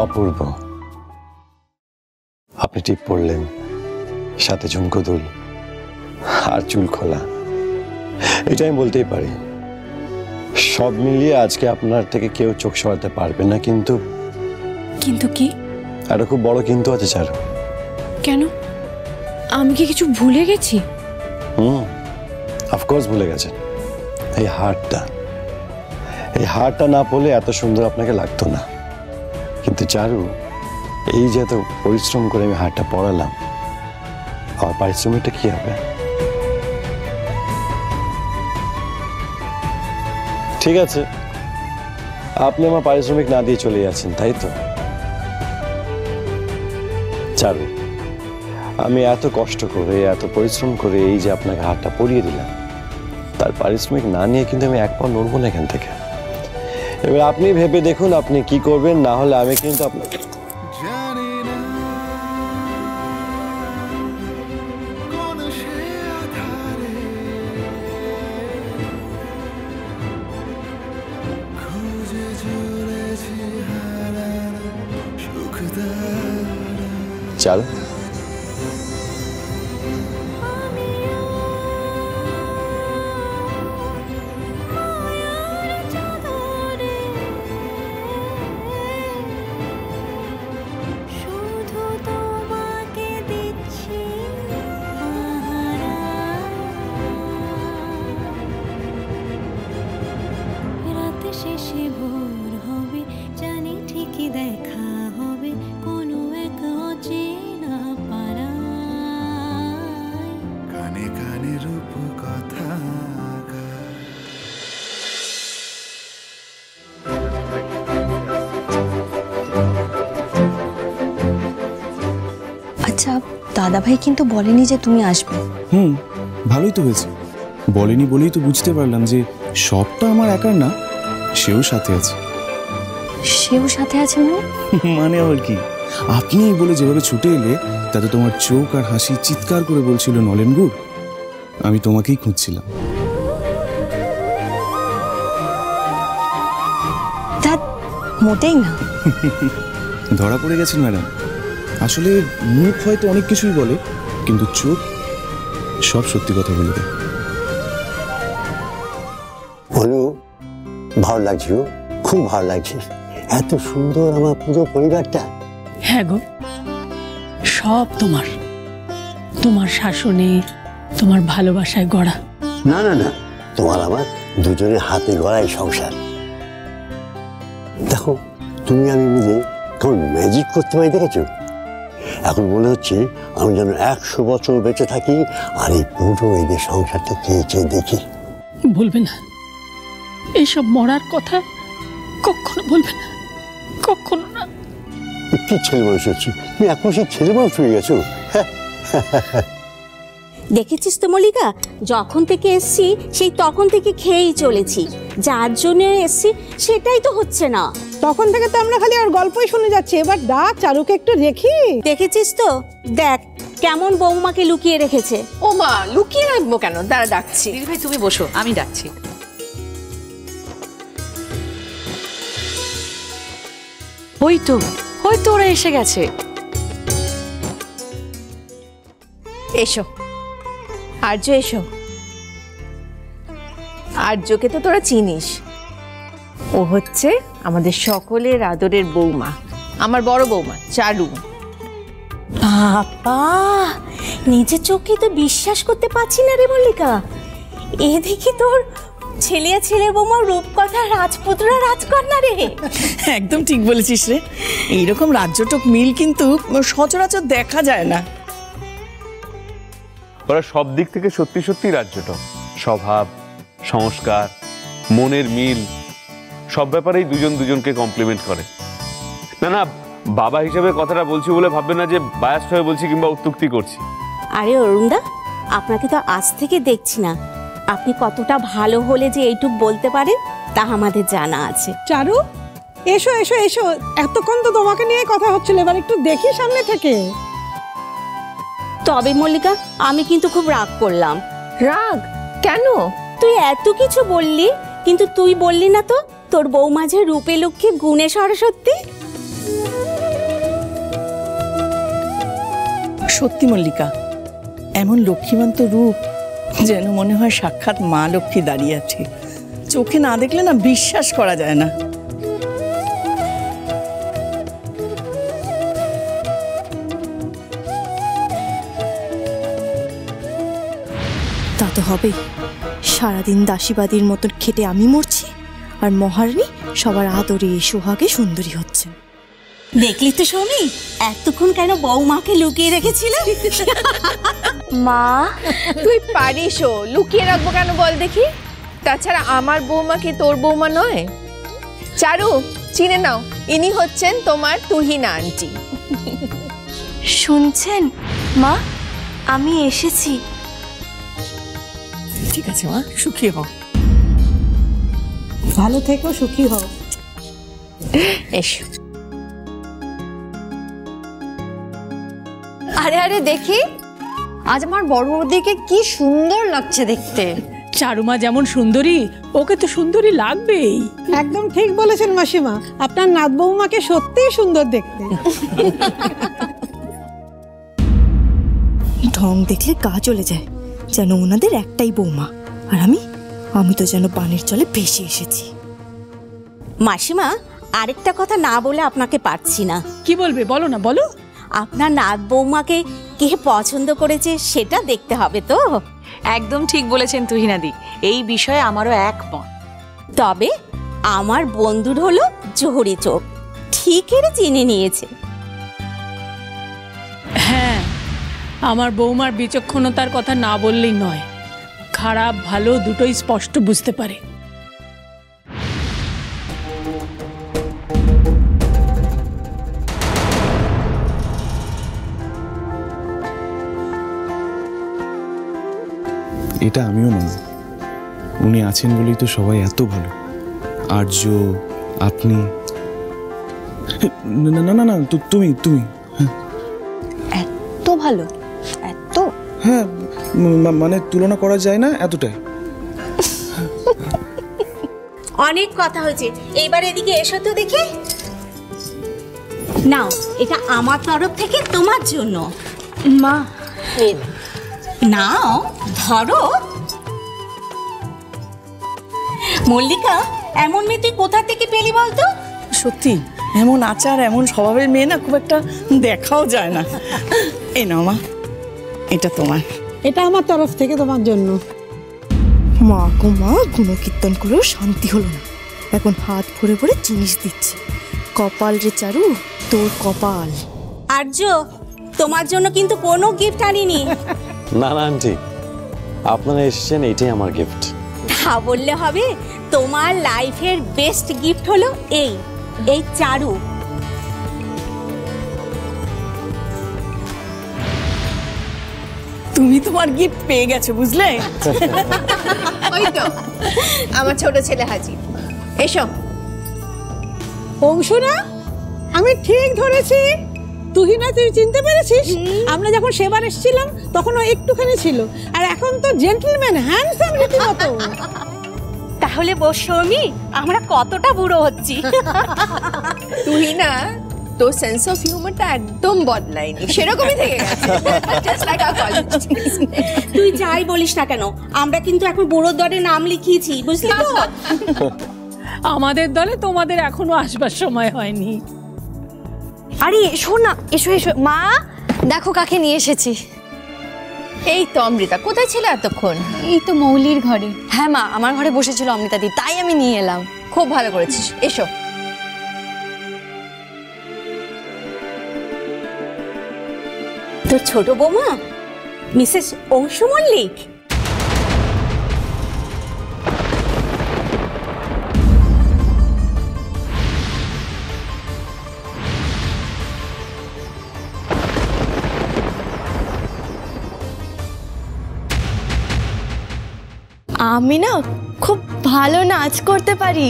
অপূর্ব। আপনি টিপ পরলেন, সাথে ঝুমকো দুল আর চুল খোলা, এটা আমি বলতেই পারি। সব মিলিয়ে আজকে আপনার থেকে কেউ চোখ সরাতে পারবে না। কিন্তু কিন্তু কি? একটা খুব বড় কিন্তু আছে চারু। কেন? আমি কি কিছু ভুলে গেছি? অফকোর্স ভুলে গেছেন। এই হারটা না পড়লে এত সুন্দর আপনাকে লাগতো না। কিন্তু চারু, এই যে এত পরিশ্রম করে আমি হারটা পরালাম, আমার পারিশ্রমিকটা কি হবে? ঠিক আছে, আপনি আমার পারিশ্রমিক না দিয়ে চলে যাচ্ছেন, তাই তো? চারু, আমি এত কষ্ট করে, এত পরিশ্রম করে এই যে আপনাকে হারটা পরিয়ে দিলাম, তার পারিশ্রমিক না নিয়ে কিন্তু আমি এক পা নড়বো না এখান থেকে। এবার আপনি ভেবে দেখুন আপনি কি করবেন, না হলে আমি কিন্তু আপনাকে চল। আচ্ছা, দাদা ভাই কিন্তু বলেনি যে তুমি আসবে। ভালোই তো হয়েছে। বলেনি বলেই তো বুঝতে পারলাম যে সবটা আমার একার না, সেও সাথে আছে। সেও সাথে আছে মানে? মানে আবার কি, আপনি বলে যেভাবে ছুটে এলে তাতে তোমার চোখ আর হাসি চিৎকার করে বলছিল নলেন গুড়, আমি তোমাকেই খুঁজছিলাম। মোটেই না। ধরা পড়ে গেছেন ম্যাডাম। আসলে মুখ হয়তো অনেক কিছুই বলে, কিন্তু চোখ সব সত্যি কথা বলে দেয়। বলো, ভালো লাগছে, খুব ভালো লাগছে। এত সুন্দর আমার পুরো পরিবারটা। হ্যাঁ গো, সব তোমার, তোমার শাসনে, তোমার ভালোবাসায় গড়া। না না না, তোমার আমার দুজনের হাতে গড়াই সংসার। দেখো, তুমি আমি মিলে কেমন ম্যাজিক করতে পারি দেখেছো? এখন মনে হচ্ছে আমি যেন 100 বছর বেঁচে থাকি আর এই পুরো এদের সংসারটা চেয়ে চেয়ে দেখি। বলবে না এইসব মরার কথা, কখনো বলবে না, কখনো না। কি ছেলে মানুষ হচ্ছে তুমি, এখন সেই ছেলে মানুষ হয়ে গেছো। দেখেছিস তো মল্লিকা, যখন থেকে এসছি সেই তখন থেকে খেয়েই চলেছি, যার জন্য এসছি সেটাই তো হচ্ছে না। তখন থেকে তো আমরা খালি আর গল্পই শুনে যাচ্ছি, এবার ডাক চারুকে একটু দেখি। দেখেছিস তো, দেখ কেমন বৌমাকে লুকিয়ে রেখেছে। ও মা, লুকিয়ে রাখবো কেন? দাঁড়া ডাকছি। দিদি ভাই তুমি বসো, আমি ডাকছি। ওই তো ওরা এসে গেছে। এসো আর্য, এসো। আর্যকে তো তোরা চিনিস, ও হচ্ছে আমাদের সকলের আদরের বৌমা, আমার বড় বৌমা চারু। বাবা, নিজের চোখে তো বিশ্বাস করতে পারছি না রে মল্লিকা। এদিকে তোর ছেলের বৌমা রূপকথা রাজপুত্র রাজকন্যা রে। একদম ঠিক বলেছিস রে, এইরকম রাজ্যটক মিল কিন্তু সচরাচর দেখা যায় না। ওরা সব দিক থেকে সত্যি সত্যি রাজ্যটক। স্বভাব, সংস্কার, মনের মিল, সব ব্যাপারেই দুজন দুজনকে কমপ্লিমেন্ট করে। না না, বাবা হিসেবে কথাটা বলছি বলে ভাববে না যে বায়াস্ট হয়ে বলছি কিংবা উত্তুক্তি করছি। আরে অরুণদা, আপনাকে তো আজ থেকে দেখছি না, আপনি কতটা ভালো হলে যে এইটুক বলতে পারেন তা আমাদের জানা আছে। চারু, এসো এসো এসো, এতক্ষণ তো তোমাকে নিয়ে কথা হচ্ছিল, এবার একটু দেখি সামনে থেকে। তবে মল্লিকা, আমি কিন্তু খুব রাগ করলাম। রাগ কেন? তুই এত কিছু বললি, কিন্তু তুই বললি না তো তোর বৌমা যে রূপে লক্ষ্মী গুণে সরস্বতী। সত্যি মল্লিকা, এমন লক্ষ্মীবন্ত রূপ যেন মনে হয় সাক্ষাৎ মা লক্ষ্মী দাঁড়িয়ে আছে। চোখে না দেখলে না বিশ্বাস করা যায় না। তা তো হবেই। সারাদিন দাসীবাদীর মতন খেটে আমি মরছি, আর মহারানী সবার আদরে সোহাগে সুন্দরী হচ্ছেন। দেখলি তো সৌমি, এতক্ষণ কেন বৌমাকে লুকিয়ে রেখেছিলে? মা, তুই পারিস ও, লুকিয়ে রাখবো কেন বল দেখি? তাছাড়া আমার বৌমা কি তোর বৌমা নয়? চারু, চিনে নাও, ইনি হচ্ছেন তোমার তুহিনা আন্টি। শুনছেন মা, আমি এসেছি। ঠিক আছে মা, সুখী হও। ভালো থেকো, সুখী হও। এসো। আরে আরে দেখি, আজ আমার বড় বৌদিকে কি সুন্দর লাগছে দেখতে। চারুমা যেমন সুন্দরী, ওকে তো সুন্দরী লাগবেই। একদম ঠিক বলেছেন মাসিমা, আপনার নাত বৌমাকে সত্যিই সুন্দর দেখতে। ঢং দেখলে গা চলে যায়, যেন ওনাদের একটাই বৌমা, আর আমি তো যেন বানের জলে ভেসে এসেছি। মাসিমা, আরেকটা কথা না বলে আপনাকে পারছি না। কি বলবে বলো না, বলো। আপনার নাত বৌমাকে কে পছন্দ করেছে সেটা দেখতে হবে তো। একদম ঠিক বলেছেন তুহিনাদি, এই বিষয়ে আমারও একমত। তবে আমার বন্ধুর হলো জোহরি চোখ, ঠিক এর চিনে নিয়েছে। হ্যাঁ, আমার বৌমার বিচক্ষণতার কথা না বললেই নয়। খারাপ ভালো দুটোই স্পষ্ট বুঝতে পারে। এটা আমিও মানি। উনি আছেন বলেই তো সবাই এত ভালো। আর্য, আপনি, না না না না, তুমি তুমি এত ভালো, এত। হ্যাঁ, মানে তুলনা করা যায় না, এতটাই। অনেক কথা হয়েছে, এইবার এদিকে এসো তো দেখি। নাও, এটা আমার তরফ থেকে তোমার জন্য। মা, নাও, ধরো। মল্লিকা, এমন মেয়ে তুই কোথা থেকে পেলি বলতো? সত্যি এমন আচার, এমন স্বভাবের মেয়ে না খুব একটা দেখাও যায় না। এই নাও মা, এটা তোমার। এটা আমার তরফ থেকে তোমার জন্য। মা গো মা, গুণকীর্তন করেও শান্তি হলো না, এখন হাত ভরে ভরে জিনিস দিচ্ছে। কপাল রে চারু, তোর কপাল। আর্য, তোমার জন্য কিন্তু কোনো গিফট আনিনি। না না আন্টি, আপনারা এসেছেন, এটাই আমার গিফট। তা বললে হবে? তোমার লাইফের বেস্ট গিফট হলো এই চারু। তুমি তোমার গিফট পেয়ে গেছো, বুঝলে? ওই তো আমার ছোট ছেলে হাজির। এসো। অংশুরা, আমি ঠিক ধরেছি। তুহিনা, তুই চিনতে পেরেছিস? আমরা যখন সেবার এসেছিলাম তখন ও একটুখানি ছিল, আর এখন তো জেন্টলম্যান, হ্যান্ডসাম রীতিমতো। তাহলে বস সৌমি, আমরা কতটা বুড়ো হচ্ছি। তুহিনা, তোর সেন্স অফ হিউমারটা একদম বদলায়নি, সেরকমই থেকে গেছে। Just like our college days. তুই যাই বলিস না কেন, আমরা কিন্তু এখন বুড়োর দরে নাম লিখিয়েছি, বুঝলি তো? আমাদের দলে তোমাদের এখনো আসবার সময় হয়নি। আরে এসো না, এসো এসো। মা, দেখো কাকে নিয়ে এসেছি। এই তো অমৃতা, কোথায় ছিল এতক্ষণ? এই তো মৌলির ঘরে। হ্যাঁ মা, আমার ঘরে বসেছিল অমৃতা দি, তাই আমি নিয়ে এলাম। খুব ভালো করেছিস, এসো। তোর ছোট বৌমা মিসেস অংশু মল্লিক। আমি না খুব ভালো নাচ করতে পারি।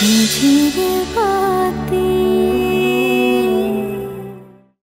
झिझिर बातें